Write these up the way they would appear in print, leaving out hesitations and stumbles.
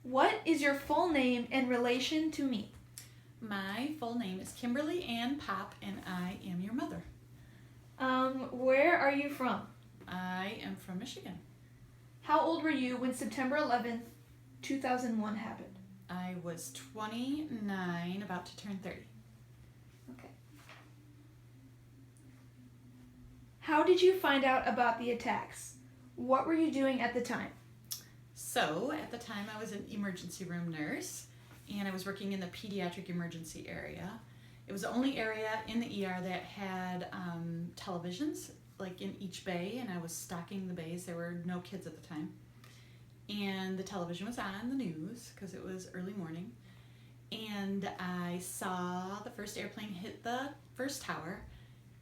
What is your full name and relation to me? My full name is Kimberly Ann Popp, and I am your mother. Where are you from? I am from Michigan. How old were you when September 11th, 2001 happened? I was 29, about to turn 30. Okay. How did you find out about the attacks? What were you doing at the time? So, at the time, I was an emergency room nurse, and I was working in the pediatric emergency area. It was the only area in the ER that had televisions, like in each bay, and I was stocking the bays. There were no kids at the time. And the television was on the news because it was early morning. And I saw the first airplane hit the first tower,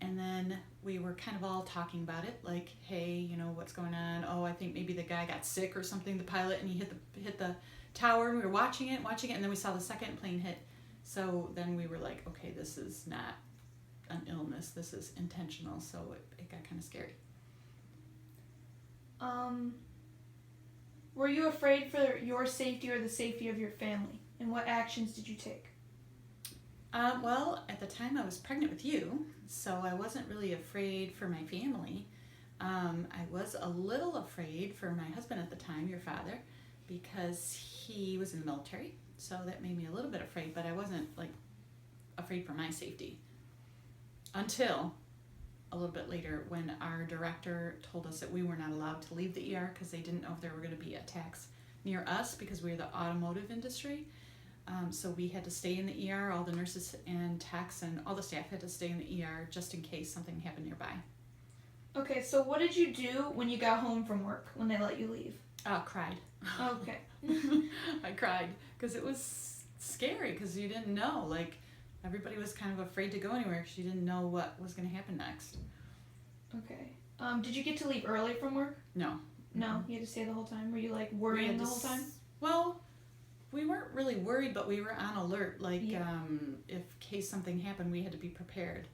and then we were kind of all talking about it, like, hey, you know, what's going on? Oh, I think maybe the guy got sick or something, the pilot, and he hit the tower. We were watching it, and then we saw the second plane hit. So then we were like, okay, this is not an illness, this is intentional. So it got kind of scary. Were you afraid for your safety or the safety of your family? And what actions did you take? Well, at the time I was pregnant with you, so I wasn't really afraid for my family. I was a little afraid for my husband at the time, your father, because he was in the military, so that made me a little bit afraid, but I wasn't like afraid for my safety until a little bit later when our director told us that we were not allowed to leave the ER because they didn't know if there were going to be attacks near us because we were the automotive industry. So we had to stay in the ER, all the nurses and techs and all the staff had to stay in the ER just in case something happened nearby. Okay, so what did you do when you got home from work, when they let you leave? Cried. Okay. I cried because it was scary because you didn't know. Like, everybody was kind of afraid to go anywhere because you didn't know what was going to happen next. Okay. Did you get to leave early from work? No. No, you had to stay the whole time? Were you, like, worrying the whole time? Well, we weren't really worried, but we were on alert. Like, Yeah. In case something happened, we had to be prepared.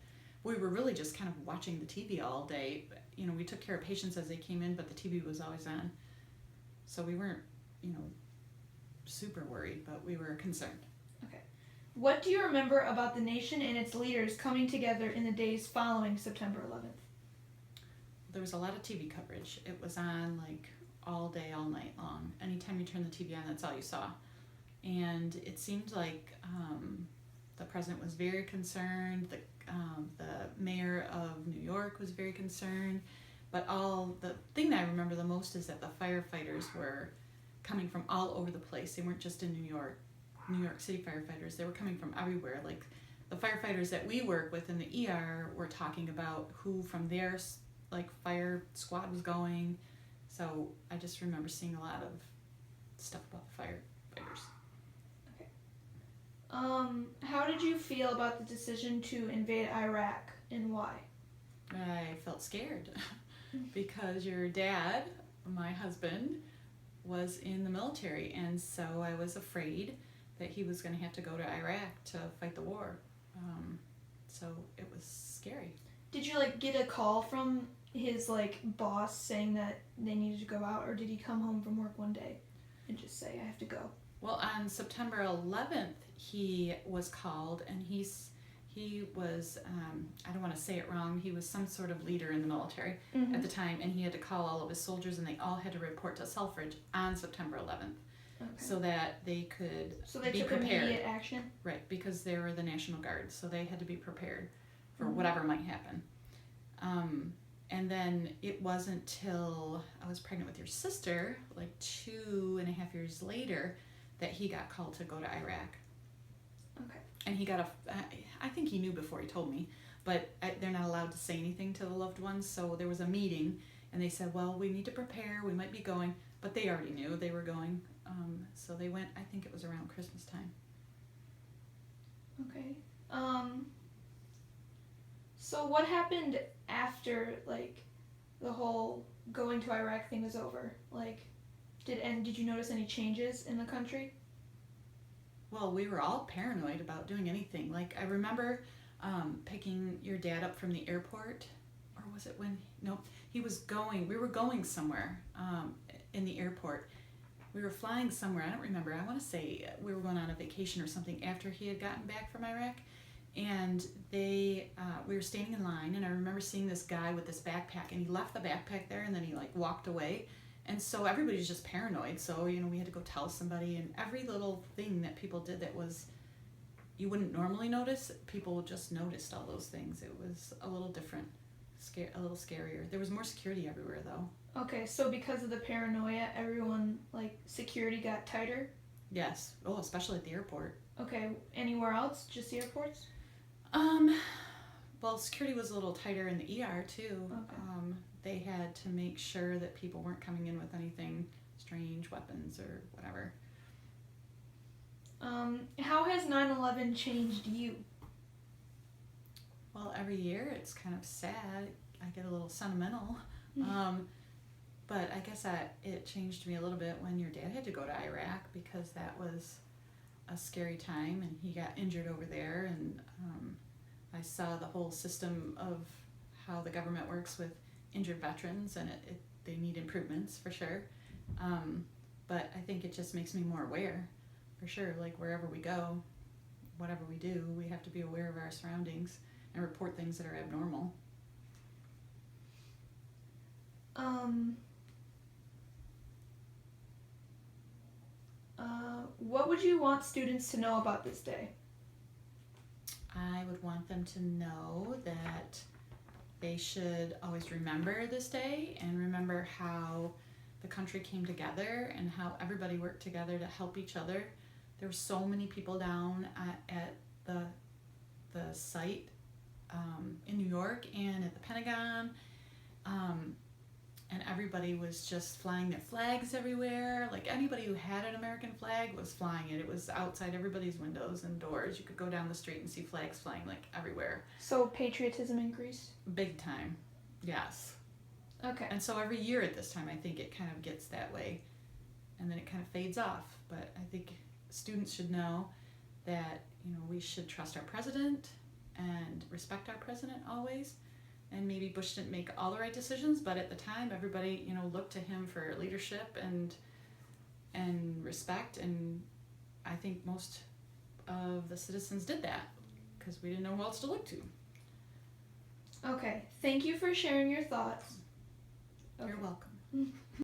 We were really just kind of watching the TV all day. You know, we took care of patients as they came in, but the TV was always on. So we weren't, super worried, but we were concerned. Okay. What do you remember about the nation and its leaders coming together in the days following September 11th? There was a lot of TV coverage. It was on, like, all day, all night long. Anytime you turned the TV on, that's all you saw. And it seemed like the president was very concerned. The mayor of New York was very concerned. But the thing that I remember the most is that the firefighters were coming from all over the place. They weren't just in New York City firefighters. They were coming from everywhere. Like, the firefighters that we work with in the ER were talking about who from their fire squad was going. So I just remember seeing a lot of stuff about the firefighters. How did you feel about the decision to invade Iraq and why? I felt scared because your dad, my husband, was in the military, and so I was afraid that he was going to have to go to Iraq to fight the war. So it was scary. Did you get a call from his boss saying that they needed to go out, or did he come home from work one day and just say, I have to go? Well, on September 11th, he was called, and he was, I don't want to say it wrong, he was some sort of leader in the military at the time, and he had to call all of his soldiers, and they all had to report to Selfridge on September 11th. Okay. So that they could be took prepared. Immediate action? Right, because they were the National Guard, so they had to be prepared for whatever might happen. And then it wasn't till I was pregnant with your sister, 2.5 years later, that he got called to go to Iraq. Okay. And he got I think he knew before he told me, but they're not allowed to say anything to the loved ones, so there was a meeting, and they said, well, we need to prepare, we might be going, but they already knew they were going, so they went, I think it was around Christmas time. Okay. So what happened after, the whole going to Iraq thing was over? Did you notice any changes in the country? Well, we were all paranoid about doing anything. I remember picking your dad up from the airport, or was it when, no, we were going somewhere in the airport. we were flying somewhere. I don't remember. I want to say we were going on a vacation or something after he had gotten back from Iraq. And we were standing in line, and I remember seeing this guy with this backpack, and he left the backpack there, and then he like walked away. And so everybody's just paranoid. So, we had to go tell somebody, and every little thing that people did that was, you wouldn't normally notice, people just noticed all those things. It was a little different, a little scarier. There was more security everywhere, though. Okay, so because of the paranoia, everyone, like, security got tighter? Yes. Oh, especially at the airport. Okay, anywhere else? Just the airports? Well, security was a little tighter in the ER, too. Okay. They had to make sure that people weren't coming in with anything strange, weapons or whatever. How has 9/11 changed you? Well, every year it's kind of sad. I get a little sentimental. But I guess it changed me a little bit when your dad had to go to Iraq, because that was a scary time, and he got injured over there, and I saw the whole system of how the government works with injured veterans, and they need improvements for sure. But I think it just makes me more aware, for sure. Like, wherever we go, whatever we do, we have to be aware of our surroundings and report things that are abnormal. What would you want students to know about this day? I would want them to know that they should always remember this day, and remember how the country came together and how everybody worked together to help each other. There were so many people down at the site in New York and at the Pentagon, and everybody was just flying their flags everywhere. Like, anybody who had an American flag was flying it. It was outside everybody's windows and doors. You could go down the street and see flags flying like everywhere. So patriotism increased? Big time, yes. Okay. And so every year at this time, I think it kind of gets that way, and then it kind of fades off. But I think students should know that, we should trust our president and respect our president always. And maybe Bush didn't make all the right decisions, but at the time, everybody, looked to him for leadership and respect. And I think most of the citizens did that, because we didn't know who else to look to. Okay. Thank you for sharing your thoughts. You're welcome.